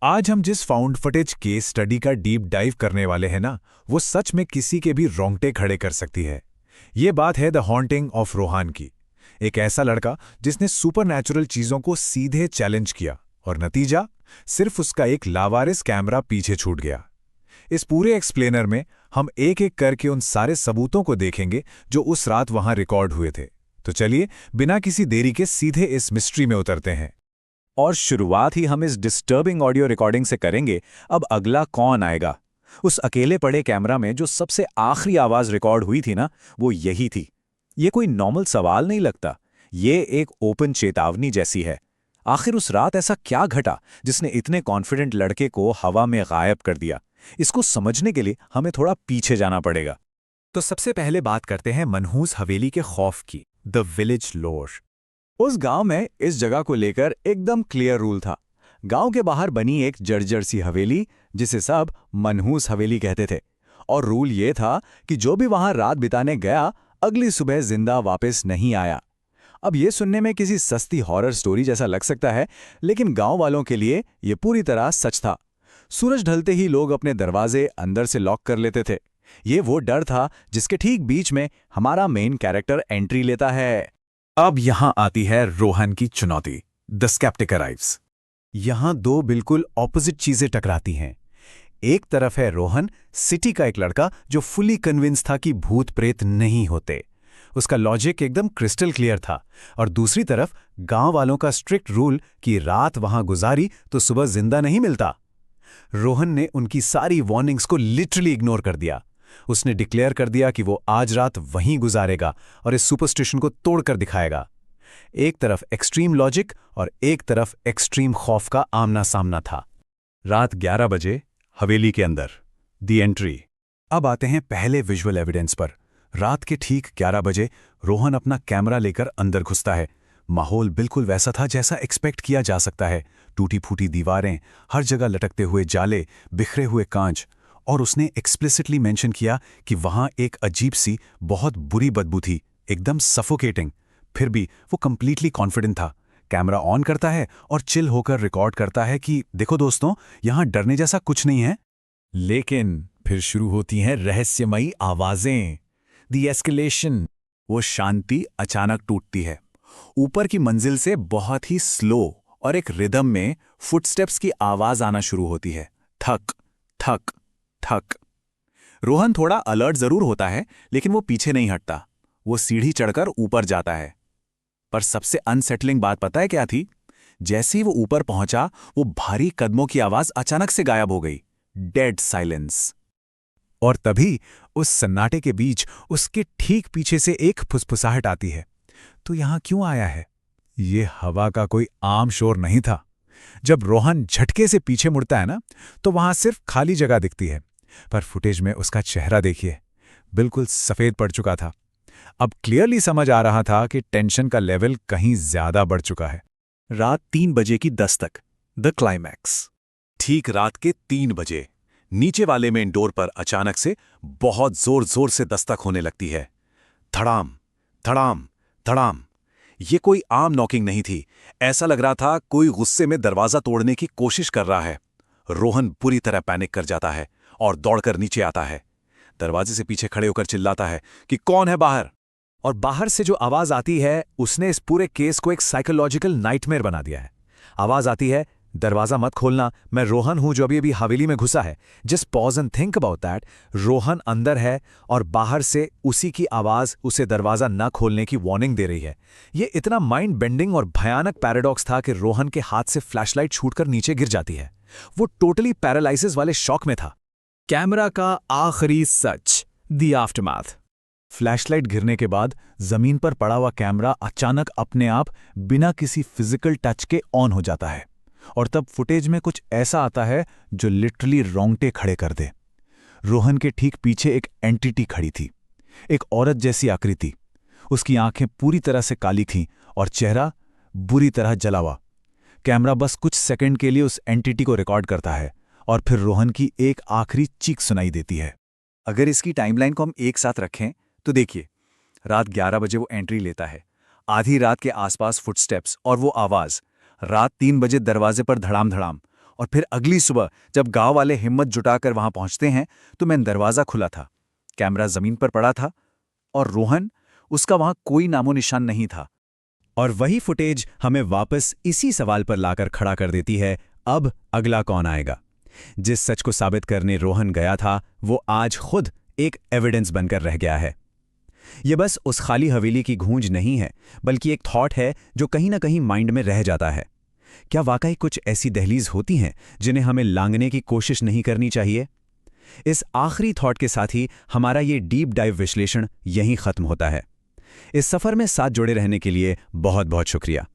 आज हम जिस फाउंड फुटेज केस स्टडी का डीप डाइव करने वाले हैं ना, वो सच में किसी के भी रोंगटे खड़े कर सकती है। ये बात है द हॉन्टिंग ऑफ रोहान की। एक ऐसा लड़का जिसने सुपरनैचुरल चीजों को सीधे चैलेंज किया और नतीजा सिर्फ उसका एक लावारिस कैमरा पीछे छूट गया। इस पूरे एक्सप्लेनर में हम एक एक करके उन सारे सबूतों को देखेंगे जो उस रात वहां रिकॉर्ड हुए थे। तो चलिए बिना किसी देरी के सीधे इस मिस्ट्री में उतरते हैं। और शुरुआत ही हम इस डिस्टर्बिंग ऑडियो रिकॉर्डिंग से करेंगे। अब अगला कौन आएगा? उस अकेले पड़े कैमरा में जो सबसे आखिरी आवाज रिकॉर्ड हुई थी ना, वो यही थी। ये कोई नॉर्मल सवाल नहीं लगता, ये एक ओपन चेतावनी जैसी है। आखिर उस रात ऐसा क्या घटा जिसने इतने कॉन्फिडेंट लड़के को हवा में गायब कर दिया? इसको समझने के लिए हमें थोड़ा पीछे जाना पड़ेगा। तो सबसे पहले बात करते हैं मनहूस हवेली के खौफ की, द विलेज लोर। उस गांव में इस जगह को लेकर एकदम क्लियर रूल था। गांव के बाहर बनी एक जर्जर सी हवेली, जिसे सब मनहूस हवेली कहते थे। और रूल ये था कि जो भी वहां रात बिताने गया, अगली सुबह जिंदा वापस नहीं आया। अब ये सुनने में किसी सस्ती हॉरर स्टोरी जैसा लग सकता है, लेकिन गांव वालों के लिए ये पूरी तरह सच था। सूरज ढलते ही लोग अपने दरवाजे अंदर से लॉक कर लेते थे। ये वो डर था जिसके ठीक बीच में हमारा मेन कैरेक्टर एंट्री लेता है। अब यहां आती है रोहन की चुनौती, द स्केप्टिक अराइव्स। यहां दो बिल्कुल ऑपोजिट चीजें टकराती हैं। एक तरफ है रोहन, सिटी का एक लड़का जो फुली कन्विंस था कि भूत प्रेत नहीं होते। उसका लॉजिक एकदम क्रिस्टल क्लियर था। और दूसरी तरफ गांव वालों का स्ट्रिक्ट रूल कि रात वहां गुजारी तो सुबह जिंदा नहीं मिलता। रोहन ने उनकी सारी वार्निंग्स को लिटरली इग्नोर कर दिया। उसने डिक्लेयर कर दिया कि वो आज रात वहीं गुजारेगा और इस सुपरस्टिशन को तोड़कर दिखाएगा। एक तरफ एक्सट्रीम लॉजिक और एक तरफ एक्सट्रीम खौफ का आमना सामना था। रात 11 बजे हवेली के अंदर दी एंट्री। अब आते हैं पहले विजुअल एविडेंस पर। रात के ठीक 11 बजे रोहन अपना कैमरा लेकर अंदर घुसता है। माहौल बिल्कुल वैसा था जैसा एक्सपेक्ट किया जा सकता है। टूटी फूटी दीवारें, हर जगह लटकते हुए जाले, बिखरे हुए कांच। और उसने एक्सप्लिसिटली मेंशन किया कि वहां एक अजीब सी बहुत बुरी बदबू थी, एकदम सफोकेटिंग। फिर भी वो कंप्लीटली कॉन्फिडेंट था। कैमरा ऑन करता है और चिल होकर रिकॉर्ड करता है कि देखो दोस्तों, यहां डरने जैसा कुछ नहीं है। लेकिन फिर शुरू होती हैं रहस्यमयी आवाजें, द एस्केलेशन। वो शांति अचानक टूटती है। ऊपर की मंजिल से बहुत ही स्लो और एक रिदम में फुटस्टेप्स की आवाज आना शुरू होती है। थक थक थक। रोहन थोड़ा अलर्ट जरूर होता है, लेकिन वो पीछे नहीं हटता। वो सीढ़ी चढ़कर ऊपर जाता है। पर सबसे अनसेटलिंग बात पता है क्या थी? जैसे ही वो ऊपर पहुंचा, वो भारी कदमों की आवाज अचानक से गायब हो गई। Dead silence. और तभी उस सन्नाटे के बीच उसके ठीक पीछे से एक फुसफुसाहट आती है। तो यहां क्यों आया है? ये हवा का कोई आम शोर नहीं था। जब रोहन झटके से पीछे मुड़ता है ना, तो वहां सिर्फ खाली जगह दिखती है। पर फुटेज में उसका चेहरा देखिए, बिल्कुल सफेद पड़ चुका था। अब क्लियरली समझ आ रहा था कि टेंशन का लेवल कहीं ज्यादा बढ़ चुका है। रात 3 बजे की दस्तक, द क्लाइमैक्स। ठीक रात के 3 बजे नीचे वाले मेन डोर पर अचानक से बहुत जोर जोर से दस्तक होने लगती है। धड़ाम धड़ाम धड़ाम। ये कोई आम नॉकिंग नहीं थी। ऐसा लग रहा था कोई गुस्से में दरवाजा तोड़ने की कोशिश कर रहा है। रोहन बुरी तरह पैनिक कर जाता है और दौड़कर नीचे आता है। दरवाजे से पीछे खड़े होकर चिल्लाता है कि कौन है बाहर। और बाहर से जो आवाज आती है, उसने इस पूरे केस को एक साइकोलॉजिकल नाइटमेयर बना दिया है। आवाज आती है, दरवाजा मत खोलना, मैं रोहन हूं जो अभी हवेली में घुसा है। Just pause and think about that. Rohan अंदर है और बाहर से उसी की आवाज उसे दरवाजा न खोलने की वार्निंग दे रही है। ये इतना माइंड बेंडिंग और भयानक पैराडॉक्स था कि रोहन के हाथ से फ्लैशलाइट छूटकर नीचे गिर जाती है। वो टोटली पैरालाइसिस वाले शॉक में था। कैमरा का आखिरी सच, द आफ्टरमैथ। फ्लैशलाइट गिरने के बाद जमीन पर पड़ा हुआ कैमरा अचानक अपने आप बिना किसी फिजिकल टच के ऑन हो जाता है। और तब फुटेज में कुछ ऐसा आता है जो लिटरली रोंगटे खड़े कर दे। रोहन के ठीक पीछे एक एंटिटी खड़ी थी, एक औरत जैसी आकृति। उसकी आंखें पूरी तरह से काली थीं और चेहरा बुरी तरह जला हुआ। कैमरा बस कुछ सेकंड के लिए उस एंटिटी को रिकॉर्ड करता है और फिर रोहन की एक आखिरी चीख सुनाई देती है। अगर इसकी टाइमलाइन को हम एक साथ रखें तो देखिए, रात 11 बजे वो एंट्री लेता है। आधी रात के आसपास फुटस्टेप्स और वो आवाज। रात 3 बजे दरवाजे पर धड़ाम धड़ाम। और फिर अगली सुबह जब गांव वाले हिम्मत जुटाकर वहां पहुंचते हैं तो मैं दरवाजा खुला था, कैमरा जमीन पर पड़ा था और रोहन, उसका वहां कोई नामो निशान नहीं था। और वही फुटेज हमें वापस इसी सवाल पर लाकर खड़ा कर देती है, अब अगला कौन आएगा? जिस सच को साबित करने रोहन गया था वो आज खुद एक एविडेंस बनकर रह गया है। ये बस उस खाली हवेली की गूंज नहीं है, बल्कि एक थॉट है जो कहीं ना कहीं माइंड में रह जाता है। क्या वाकई कुछ ऐसी दहलीज होती हैं जिन्हें हमें लांघने की कोशिश नहीं करनी चाहिए? इस आखिरी थॉट के साथ ही हमारा ये डीप डाइव विश्लेषण यहीं खत्म होता है। इस सफर में साथ जुड़े रहने के लिए बहुत बहुत शुक्रिया।